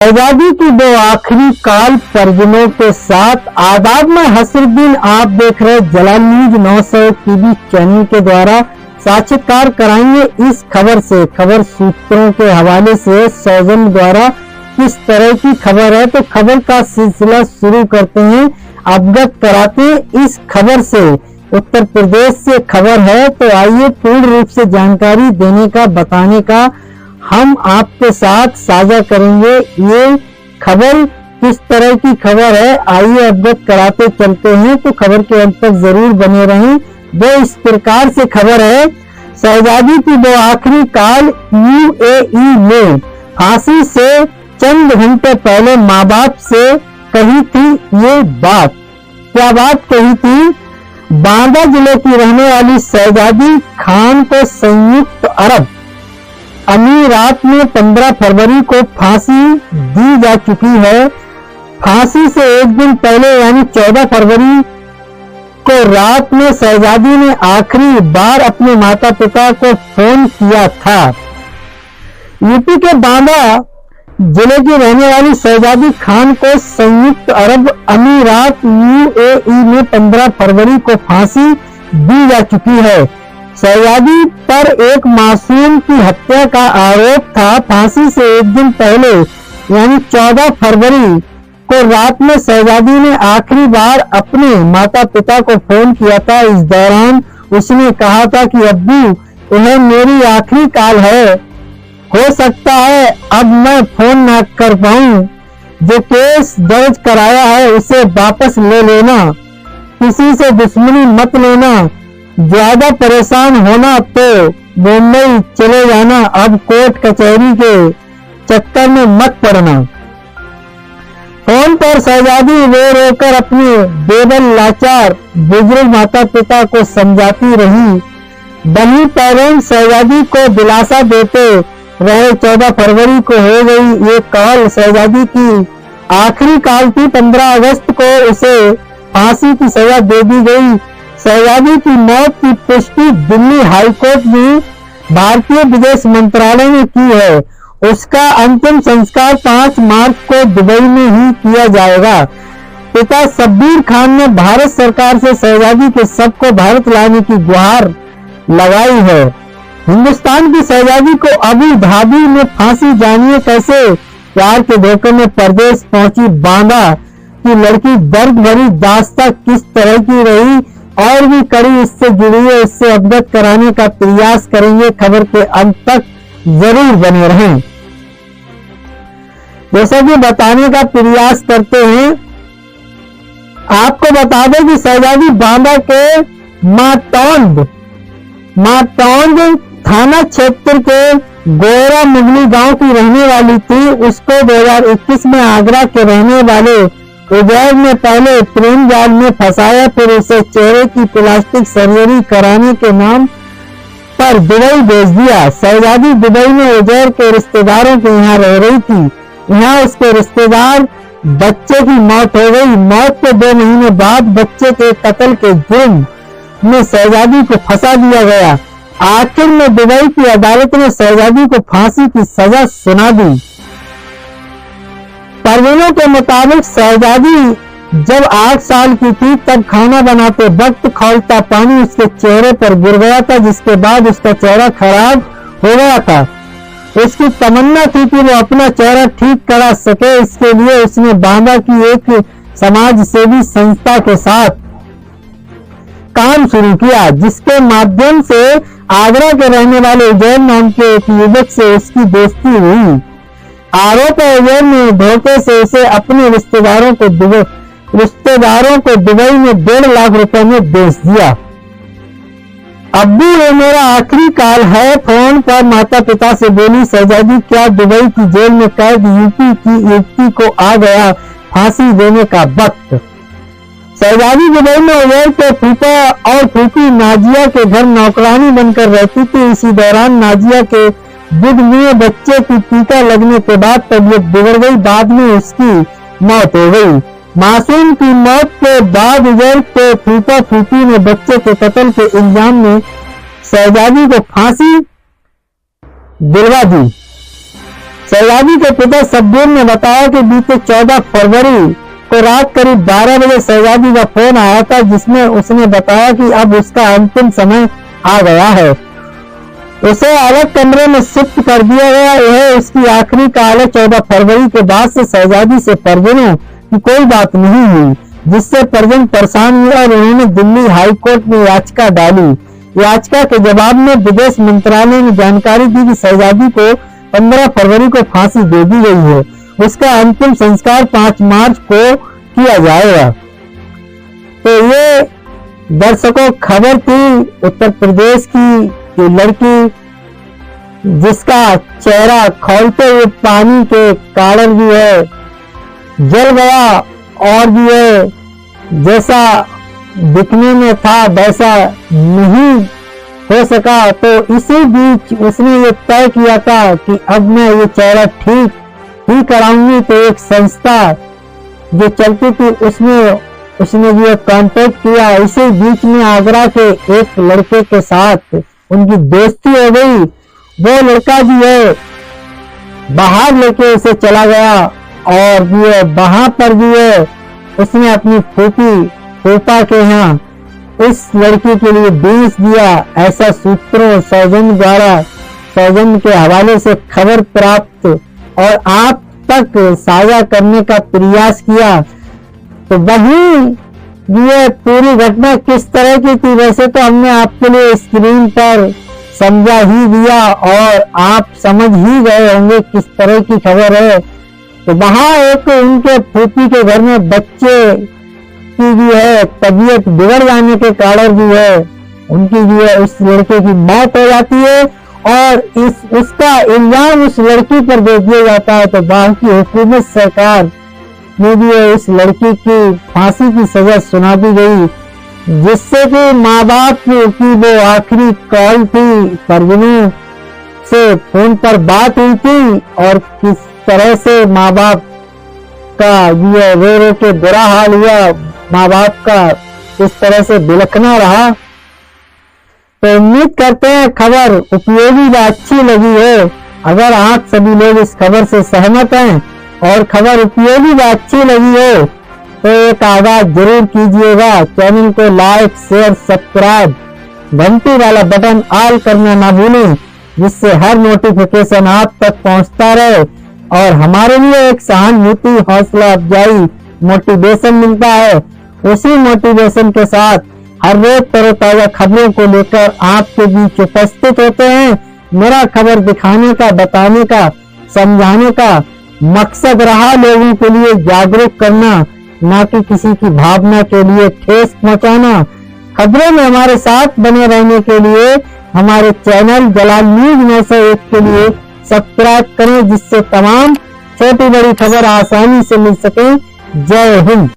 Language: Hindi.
शहजादी की दो आखिरी काल परिजनों के साथ आदाब में हसरुद्दीन। आप देख रहे जलाल न्यूज 900 टीवी चैनल के द्वारा साक्षात्कार कराएंगे इस खबर से। खबर सूत्रों के हवाले से सौजन द्वारा किस तरह की खबर है, तो खबर का सिलसिला शुरू करते हैं, अवगत कराते हैं इस खबर से। उत्तर प्रदेश से खबर है, तो आइए पूर्ण रूप से जानकारी देने का, बताने का हम आपके साथ साझा करेंगे। ये खबर किस तरह की खबर है, आइए अवगत कराते चलते हैं, तो खबर के अंत तक जरूर बने रहें। वो इस प्रकार से खबर है, शहजादी की दो आखिरी काल यूएई में फांसी से चंद घंटे पहले माँ बाप से कही थी ये बात। क्या बात कही थी? बांदा जिले की रहने वाली शहजादी खान को संयुक्त अरब अमीरात में 15 फरवरी को फांसी दी जा चुकी है। फांसी से एक दिन पहले यानी 14 फरवरी को रात में शहजादी ने आखिरी बार अपने माता पिता को फोन किया था। यूपी के बांदा जिले की रहने वाली शहजादी खान को संयुक्त अरब अमीरात यूएई में 15 फरवरी को फांसी दी जा चुकी है। शहजादी पर एक मासूम की हत्या का आरोप था। फांसी से एक दिन पहले यानी 14 फरवरी को रात में शहजादी ने आखिरी बार अपने माता पिता को फोन किया था। इस दौरान उसने कहा था कि अब्बू, यह मेरी आखिरी कॉल है, हो सकता है अब मैं फोन न कर पाऊं। जो केस दर्ज कराया है उसे वापस ले लेना, किसी से दुश्मनी मत लेना, ज्यादा परेशान होना तो मुंबई चले जाना, अब कोर्ट कचहरी के चक्कर में मत पड़ना। फोन पर शहजादी रो रोकर अपने बेबल लाचार बुजुर्ग माता पिता को समझाती रही। बनी पेरेंट्स शहजादी को दिलासा देते रहे। 14 फरवरी को हो गई ये कॉल शहजादी की आखिरी कॉल थी। 15 अगस्त को उसे फांसी की सजा दे दी गई। शहजादी की मौत की पुष्टि दिल्ली हाईकोर्ट में भारतीय विदेश मंत्रालय ने की है। उसका अंतिम संस्कार 5 मार्च को दुबई में ही किया जाएगा। पिता शब्बीर खान ने भारत सरकार से शहजादी के शव को भारत लाने की गुहार लगाई है। हिंदुस्तान की शहजादी को अबू धाबी में फांसी, जानिए कैसे। प्यार के धोखे में परदेश पहुंची बांदा की लड़की, दर्द भरी दास्तां किस तरह की रही और भी कड़ी इससे जुड़ी है, इससे अवगत कराने का प्रयास करेंगे। खबर के अंत तक जरूर बने रहें। जैसा कि बताने का प्रयास करते हैं, आपको बता दें कि शहजादी बांदा के माटौंड थाना क्षेत्र के गोरा मुगली गांव की रहने वाली थी। उसको 2021 में आगरा के रहने वाले उजैर ने पहले प्रेम जाल में फंसाया, फिर उसे चेहरे की प्लास्टिक सर्जरी कराने के नाम पर दुबई भेज दिया। शहजादी दुबई में उजैर के रिश्तेदारों के यहाँ रह रही थी। यहाँ उसके रिश्तेदार बच्चे की मौत हो गई। मौत के 2 महीने बाद बच्चे के कत्ल के जुर्म में शहजादी को फंसा दिया गया। आखिर में दुबई की अदालत ने शहजादी को फांसी की सजा सुना दी। परिजनों के मुताबिक शहजादी जब 8 साल की थी तब खाना बनाते वक्त खौलता पानी उसके चेहरे पर गिर गया था, जिसके बाद उसका चेहरा खराब हो गया था। उसकी तमन्ना थी कि वो अपना चेहरा ठीक करा सके। इसके लिए उसने बांदा की एक समाज सेवी संस्था के साथ काम शुरू किया, जिसके माध्यम से आगरा के रहने वाले उजैर नाम के एक युवक से उसकी दोस्ती हुई। आरोप है उजैर ने धोखे से उसे अपने रिश्तेदारों को दुबई में 1.5 लाख रुपए में बेच दिया। अब्बू, ये मेरा आखिरी कॉल है, फोन पर माता पिता से बोली शहजादी। क्या दुबई की जेल में कैद यूपी की युवती को आ गया फांसी देने का वक्त। शहजादी दुबई में उजैर के फूफा और फूफी नाजिया के घर नौकरानी बनकर रहती थी। इसी दौरान नाजिया के दूध में बच्चे की टीका लगने के बाद तबीयत बिगड़ गई। बाद में उसकी मौत हो गई। मासूम की मौत के बाद उजैर के फूफा फूफी ने बच्चे के कत्ल के इल्जाम में शहजादी को फांसी दिलवा दी। शहजादी के पिता शब्बीर ने बताया कि बीते 14 फरवरी को रात करीब 12 बजे शहजादी का फोन आया था, जिसमें उसने बताया कि अब उसका अंतिम समय आ गया है। उसे अलग कमरे में शिफ्ट कर दिया गया। यह उसकी आखिरी कॉल है। 14 फरवरी के बाद से शहजादी से परिजनों की कोई बात नहीं हुई, जिससे परिजन परेशान हुए और उन्होंने दिल्ली हाई कोर्ट में याचिका डाली। याचिका के जवाब में विदेश मंत्रालय ने जानकारी दी कि शहजादी को 15 फरवरी को फांसी दे दी गई है। उसका अंतिम संस्कार 5 मार्च को किया जाएगा। तो ये दर्शकों खबर थी उत्तर प्रदेश की लड़की जिसका चेहरा खौलते हुए पानी के कारण भी है जल गया और भी है जैसा दिखने में था वैसा नहीं हो सका। तो इसी बीच उसने ये तय किया था कि अब मैं ये चेहरा ठीक ही कराऊंगी। तो एक संस्था जो चलती थी उसने जो कांटेक्ट किया। इसी बीच में आगरा के एक लड़के के साथ उनकी दोस्ती हो गई। वो लड़का भी है बाहर लेके उसे चला गया और भी है वहां पर भी है उसने अपनी फूफा के यहाँ इस लड़की के लिए बेच दिया। ऐसा सूत्रों सौजन्य के हवाले से खबर प्राप्त और आप तक साझा करने का प्रयास किया। तो वही ये पूरी घटना किस तरह की थी वैसे तो हमने आपके लिए स्क्रीन पर समझा ही दिया और आप समझ ही गए होंगे किस तरह की खबर है। तो वहां एक उनके फूफी के घर में बच्चे की भी है तबीयत बिगड़ जाने के कारण भी है उनकी भी है उस लड़के की मौत हो जाती है और उसका इल्जाम उस लड़की पर दे दिया जाता है। तो वहां की हुकूमत सरकार में भी उस लड़की की फांसी की सजा सुना दी गई, जिससे कि माँ बाप की वो आखिरी कॉल थी। परिजनों से फोन पर बात हुई थी और किस तरह से माँ बाप का ये रो रो के बुरा हाल हुआ, माँ बाप का इस तरह से बिलखना रहा। तो उम्मीद करते हैं खबर उपयोगी व अच्छी लगी है। अगर आप सभी लोग इस खबर से सहमत हैं और खबर उपयोगी व अच्छी लगी हो तो एक आवाज जरूर कीजिएगा। चैनल को लाइक शेयर सब्सक्राइब घंटी वाला बटन ऑल करना ना भूलें, जिससे हर नोटिफिकेशन आप तक पहुंचता रहे और हमारे लिए एक सहानुभूति हौसला अफजाई मोटिवेशन मिलता है। उसी मोटिवेशन के साथ हर रोज तरोताजा खबरों को लेकर आपके बीच उपस्थित होते हैं। मेरा खबर दिखाने का, बताने का, समझाने का मकसद रहा लोगों के लिए जागरूक करना, ना कि किसी की भावना के लिए ठेस पहुंचाना। खबरों में हमारे साथ बने रहने के लिए हमारे चैनल जलाल न्यूज 901 के लिए सब्सक्राइब करें, जिससे तमाम छोटी बड़ी खबर आसानी से मिल सके। जय हिंद।